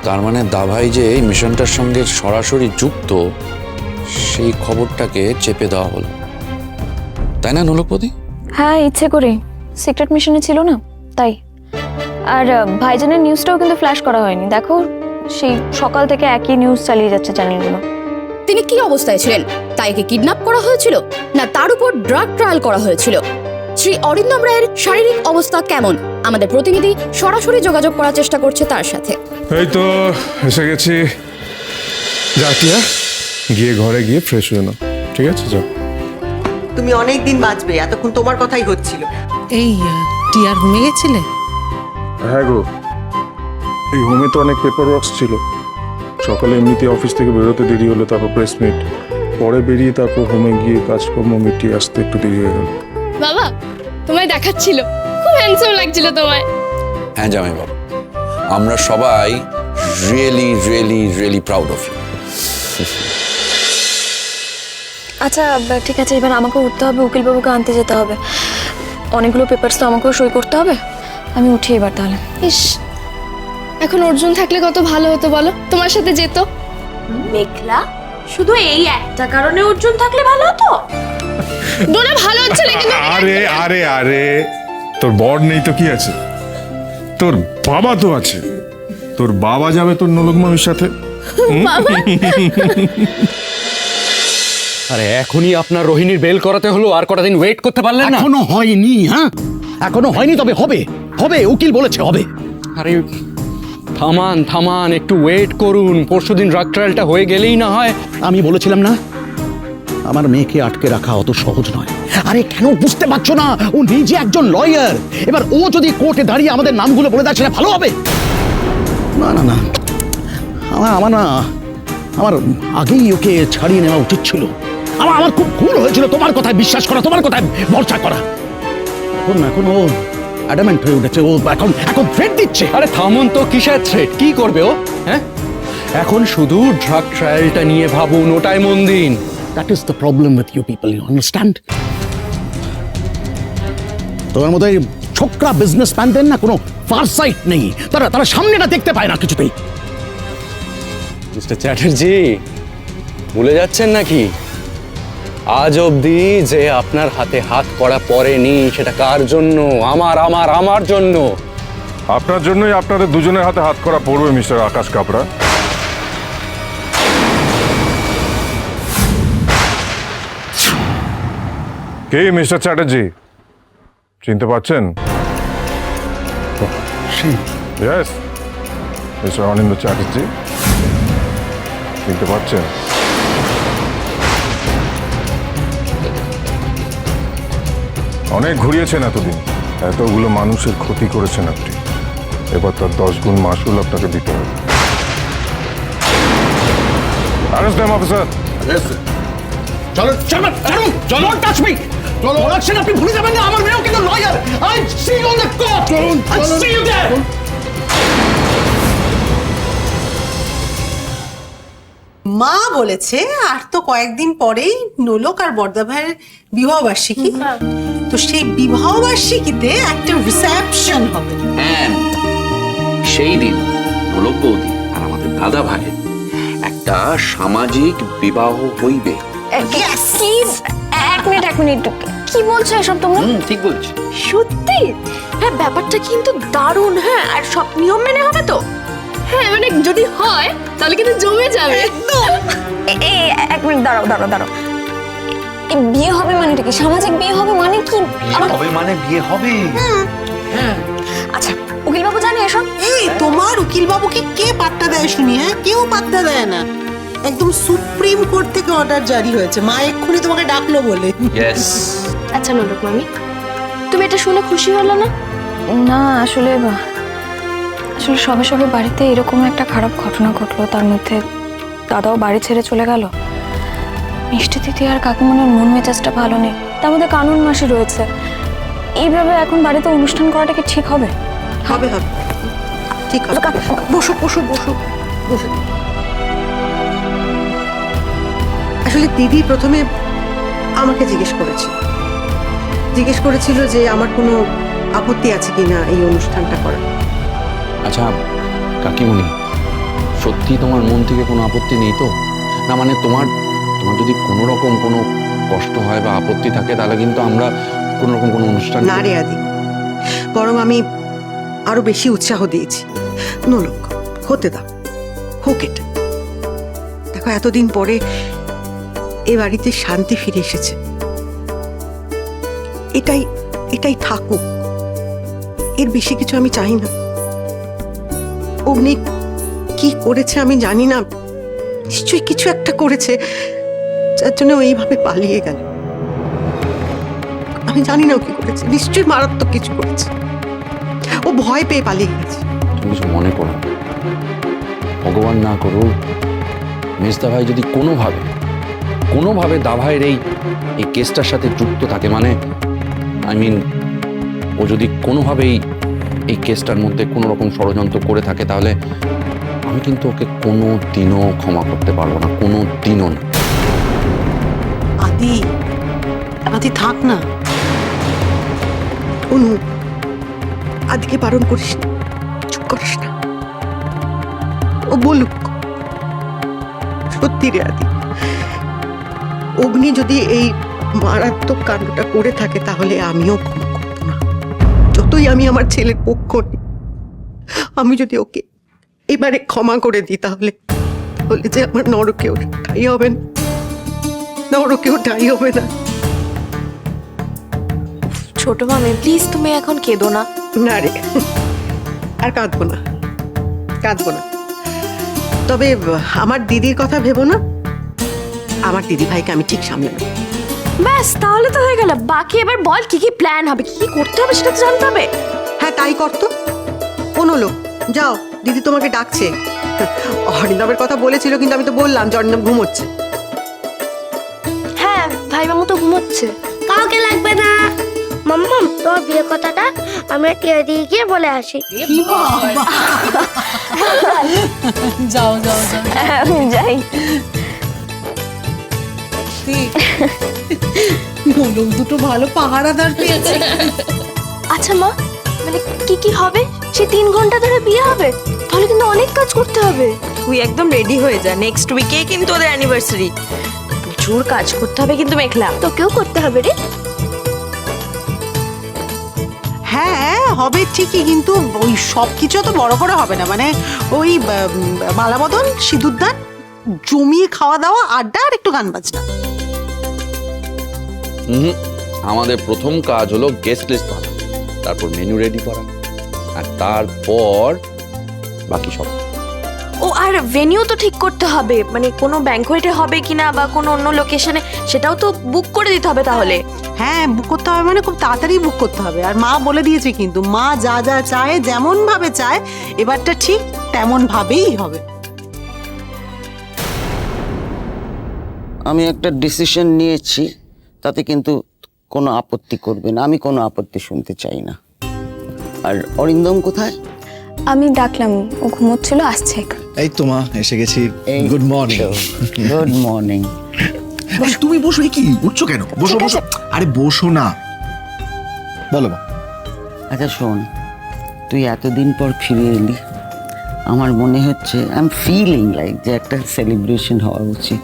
তার মানে দাভাই যে এই মিশনটার সঙ্গে সরাসরি যুক্ত, সেই খবরটাকে চেপে দেওয়া হলো, তাই না নোলকপতি? হ্যাঁ, ইচ্ছে করে। সিক্রেট মিশনে ছিল না, তাই। আর ভাইজানের নিউজটাও কিন্তু ফ্ল্যাশ করা হয়নি। দেখো, সেই সকাল থেকে একই নিউজ চালিয়ে যাচ্ছে চ্যানেলগুলো। তিনি কি অবস্থায় ছিলেন? তাইকে কিডন্যাপ করা হয়েছিল, না তার উপর ড্রাগ ট্রায়াল করা হয়েছিল? শ্রী অরিন্দম রায়ের শারীরিক অবস্থা কেমন? আমাদের প্রতিনিধি সরাসরি যোগাযোগ করার চেষ্টা করছে তার সাথে। এই তো এসে গেছি। যা টিয়া, গিয়ে ঘরে গিয়ে ফ্রেশ হয়ে নাও, ঠিক আছে? যাও। তুমি অনেক দিন বাঁচবে, এতক্ষণ তোমার কথাই হচ্ছিল। এই টিয়ার হোমে গেছিলে? হ্যাঁ গো, এই হোমে তো অনেক পেপার ওয়ার্কস ছিল। সকালে এমনিতে অফিস থেকে বেরোতে দেরি হলো, তারপর প্রেস মিট, পরে বেরিয়ে তারপর হোমে গিয়ে কাজকর্ম মিটিয়ে আসতে একটু দেরি হয়ে গেল। বাবা, তোমায় দেখাচ্ছিল, খুব হ্যান্ডসাম লাগছিল তোমায়। হ্যাঁ জামাই বাবু, আমরা সবাই really really really proud of you. আচ্ছা ঠিক আছে, এবার আমাকে উঠতে হবে, উকিলবাবুকে আনতে যেতে হবে। অনেকগুলো পেপারস তো আমাকেও সই করতে হবে। আমি উঠি এবার তাহলে। ইস, এখন অর্জুন থাকলে কত ভালো হতো বলো, তোমার সাথে যেত। মেঘলা, শুধু এই একটা কারণে অর্জুন থাকলে ভালো হতো? ডোনা ভালো হচ্ছে না কিন্তু। আরে আরে আরে, তোর বর নেই তো কি আছে, তোর বাবা তো আছে। তোর বাবা যাবে তোর নোলক মামির সাথে। আরে এখনই আপনার রোহিণীর বেল করাতে হলো, আর কটা দিন ওয়েট করতে পারলেন না? এখনো হয়নি। হ্যাঁ, এখনো হয়নি, তবে হবে হবে, উকিল বলেছে হবে। আরে থামান থামান, একটু ওয়েট করুন। পরশুদিন ড্রাগ ট্রায়ালটা হয়ে গেলেই না হয়। আমি বলেছিলাম না, আমার মেয়েকে আটকে রাখা অত সহজ নয়। আরে কেন বুঝতে পারছো না? ও নিজে একজন লয়ার। এবার ও যদি কোর্টে দাঁড়িয়ে আমাদের নামগুলো বলে দেয়, সেটা ভালো হবে? না না না, আমার না, আমার আগেই ওকে ছাড়িয়ে নেওয়া উচিত ছিল। আমার খুব ভুল হয়েছিল তোমার কথায় বিশ্বাস করা, তোমার কথায় ভরসা করা। এখন ও অ্যাডামেন্ট হয়ে উঠেছে। ও এখন থ্রেট দিচ্ছে। আরে থামুন তো, কিসের থ্রেট? কি করবে ও? হ্যাঁ, এখন শুধু ড্রাগ ট্রায়ালটা নিয়ে ভাবুন, ওটাই মন দিন। That is the problem with you people, you understand? তোমার মতো এই ছোকরা বিজনেসম্যানদের না কোনো ফারসাইট নেই। তারা সামনেটা দেখতে পায় না কিছুতেই। মিস্টার চ্যাটার্জি, ভুলে যাচ্ছেন নাকি আজ অবধি যে আপনার হাতে হাত করা পড়েনি, সেটা কার জন্য? আমার জন্য। আপনার জন্যই আপনাদের দুজনের হাতে হাত করা পড়বে মিস্টার আকাশ কাপড়া। কে মিস্টার চ্যাটার্জি, চিনতে পারছেন? ইয়েস, মিস্টার অনিন্দ চ্যাটার্জি, চিনতে পারছেন? অনেক ঘুরিয়েছেন এতদিন, এতগুলো মানুষের ক্ষতি করেছেন আপনি। এবার তার 10 গুণ মাসুল আপনাকে দিতে হবে। Arrest them officer. চলো চলো, টাচ মি। চলো, আপনি ভুলে যাবেন না, আমার মেয়েও কিন্তু lawyer. I see you on the court. I see you there. মা বলেছে আর তো কয়েকদিন পরেই নোলক আর বর্দা ভাইয়ের বিবাহ বার্ষিকী। তো সেই বিবাহ বার্ষিকীতে একটা রিসেপশন হবে। হ্যাঁ, সেই দিন নোলক বৌদি আর আমাদের দাদা ভাইয়ের একটা সামাজিক বিবাহ হইবে। এক মিনিট, কি বলছো এসব তোমরা? ঠিক বলছি। সত্যি? হ্যাঁ, ব্যাপারটা কিন্তু দারুণ। হ্যাঁ, আর সব নিয়ম মেনে হবে তো? হ্যাঁ, মানে যদি হয় তাহলে কিন্তু জমে যাবে। এক মিনিট, দাঁড়াও। এই বিয়ে হবে মানেটা কি? সামাজিক বিয়ে হবে মানে কি? বিয়ে হবে। আচ্ছা, উকিলবাবু জানে এসব? এই তোমার উকিল বাবুকে কে পাত্তা দেয় শুনি? হ্যাঁ, কেউ পাত্তা দেয় না। একদম সুপ্রিম কোর্ট থেকে অর্ডার জারি হয়েছে। মা এক্ষুনি তোমাকে ডাকলো বলে। ইয়েস। আচ্ছা নোলক মামি, তুমি এটা শুনে খুশি হলো না? না, আসলে সবে বাড়িতে এরকম একটা খারাপ ঘটনা ঘটলো, তার মধ্যে দাদাও বাড়ি ছেড়ে চলে গেল। মিষ্টি দিদি আর কাকিমনের মন মেজাজটা ভালো নেই, তার মধ্যে কানুন মাসি রয়েছে। এইভাবে এখন বাড়িতে অনুষ্ঠান করাটা কি ঠিক হবে? হবে ঠিক হবে। বসো। আসলে দিদি প্রথমে আমাকে জিজ্ঞেস করেছিল যে আমার কোনো আপত্তি আছে কিনা এই অনুষ্ঠানটা করা। আচ্ছা কাকিমণি, সত্যি তোমার মন থেকে কোনো আপত্তি নেই তো? না মানে তোমার যদি কোনো রকম কোনো কষ্ট হয় বা আপত্তি থাকে তাহলে কিন্তু আমরা কোনো রকম কোনো অনুষ্ঠান না রে আদি, বরং আমি আরো বেশি উৎসাহ দিয়েছি। নোলক হতে দাও, হোক এটা। দেখো এতদিন পরে এ বাড়িতে শান্তি ফিরে এসেছে, এটাই থাকুক, এর বেশি কিছু আমি চাই না। অগ্নি কি করেছে আমি জানি না, নিশ্চয়ই কিছু একটা করেছে যার জন্য ও এইভাবে পালিয়ে গেল। আমি জানি না ও কি করেছে, নিশ্চয়ই মারাত্মক কিছু করেছে। ও ভয় পেয়ে পালিয়ে গেছে। তুমি কিছু মনে করো না। ভগবান না করুক মেজদা ভাই যদি কোনোভাবে দাভাইয়ের এই কেসটার সাথে যুক্ত থাকে, মানে ও যদি কোনোভাবেই এই কেসটার মধ্যে কোনো রকম ষড়যন্ত্র করে থাকে, তাহলে আমি কিন্তু ওকে কোনো দিনও ক্ষমা করতে পারবো না, কোনো দিনও না। আদি থাক না। অনু, আদিকে বারণ করিস না, চুপ করিস না, ও বলুক। সত্যি রে আদি, অগ্নি যদি এই মারাত্মক কাণ্ডটা করে থাকে তাহলে আমিও ক্ষমা করব না। যতই আমি আমার ছেলের পক্ষ নিই, আমি যদি ওকে এবারে ক্ষমা করে দিই তাহলে যে আমার নরকেও ঠাই হবে না, নরকেও ঠাই হবে না। ছোট মামি প্লিজ তুমি এখন কেঁদো না। না রে, আর কাঁদবো না। তবে আমার দিদির কথা ভেবো না, আমার দিদি ভাইকে আমি ঠিক সামলে নেব। ব্যাস তাহলে তো হয়ে গেল। বাকি এবার বল কি কি প্ল্যান হবে, কি কি করতে হবে সেটা তো জানতে হবে। হ্যাঁ তাই করতো। কোনো লোক যাও, দিদি তোমাকে ডাকছে। অরিন্দমের কথা বলেছিল, কিন্তু আমি তো বললাম যে অরিন্দম ঘুমোচ্ছে। হ্যাঁ ভাই মামু তো ঘুমোচ্ছে। কাউকে লাগবে না। মাম্মাম তোমার বিয়ে কথাটা আমি টিয়া দিয়ে গিয়ে বলে আসি। যাও যাই। লোক দুটো ভালো পাহারাদার পেয়েছে। আচ্ছা মা, মানে কি কি হবে? সে 3 ঘন্টা ধরে বিয়ে হবে, তাহলে কিন্তু অনেক কাজ করতে হবে। তুই একদম রেডি হয়ে যা, নেক্সট উইকে কিন্তু ওদের অ্যানিভার্সারি। প্রচুর কাজ করতে হবে কিন্তু মেঘলা। তোকেও করতে হবে রে। হ্যাঁ হবে ঠিকই, কিন্তু ওই সব কিছু তো বড় করে হবে না। মানে ওই মালাবদল, সিঁদুরদান, জমিয়ে খাওয়া দাওয়া, আড্ডা আর একটু গান বাজনা। আমাদের প্রথম কাজ হলো গেস্ট লিস্ট বানানো, তারপর মেনু রেডি করা, আর তারপর বাকি সব। ও আর ভেনিউ তো ঠিক করতে হবে, মানে কোনো ব্যাংকোয়েটে হবে কিনা বা কোনো অন্য লোকেশনে, সেটাও তো বুক করে দিতে হবে তাহলে। হ্যাঁ বুক করতে হবে, মানে খুব তাড়াতাড়ি বুক করতে হবে। আর মা বলে দিয়েছে কিন্তু, মা যা যা চায়, যেমন ভাবে চায়, এবারটা ঠিক তেমন ভাবেই হবে। আমি একটা ডিসিশন নিয়েছি, তাতে কিন্তু কোনো আপত্তি করবে না। আমি কোনো আপত্তি শুনতে চাই না। আর অরিন্দম কোথায়? আমি ডাকলাম, ও ঘুমোচ্ছিল, আসছে। এই তো মা এসে গেছি। Good morning. Good morning. তুমি বসো, কি উঠছো কেন? বসো বসো। আরে বসো না, বলো মা। আচ্ছা শোন, তুই এতদিন পর ফিরে এলি, আমার মনে হচ্ছে আই এম ফিলিং লাইক যে একটা সেলিব্রেশন হওয়া উচিত।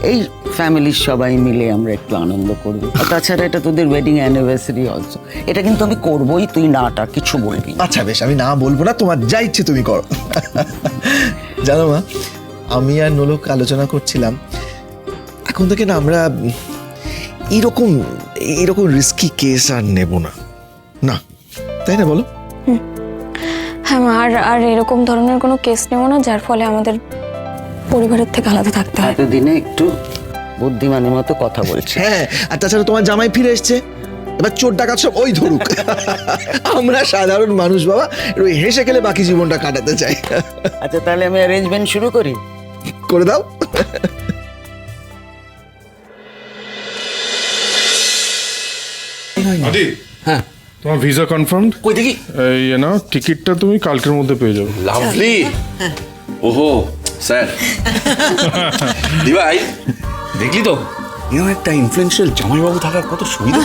এই ফ্যামিলির সবাই মিলে আমরা একটু আনন্দ করব। আর তাছাড়া এটা তোদের ওয়েডিং অ্যানিভার্সারি অলসো, এটা কিন্তু আমি করবই, তুই নাটা কিছু বলবি না। আচ্ছা বেশ, আমি না বলবো না, তোমার যা ইচ্ছে তুমি করো। জানো মা, আমি আর নোলক আলোচনা করছিলাম, এখন থেকে না আমরা এরকম রিস্কি কেস আর নেব না, না তাই না বলো? হ্যাঁ আর এরকম ধরনের কোনো কেস নেব না যার ফলে আমাদের পরিবারের থেকে আলাদা থাকতে হয়। এতদিনে একটু বুদ্ধিমানের মতো কথা বলছে। হ্যাঁ, আর তাছাড়া তোমার জামাই ফিরে এসছে, এবার চোর ডাকাত সব ওই ধরুক। আমরা সাধারণ মানুষ বাবা, ওই হেসে খেলে বাকি জীবনটা কাটাতে চাই। আচ্ছা তাহলে আমি অ্যারেঞ্জমেন্ট শুরু করি। করে দাও। আদি, হ্যাঁ তোমার ভিসা কনফার্ম? কই দেখি। এই না, টিকিটটা তুমি কালকের মধ্যে পেয়ে যাবে। লাভলি। ওহো স্যার। দি ভাই দেখলি তো, এরকম একটা ইনফ্লুয়েন্সিয়াল জামাইবাবু থাকার কত সুবিধা।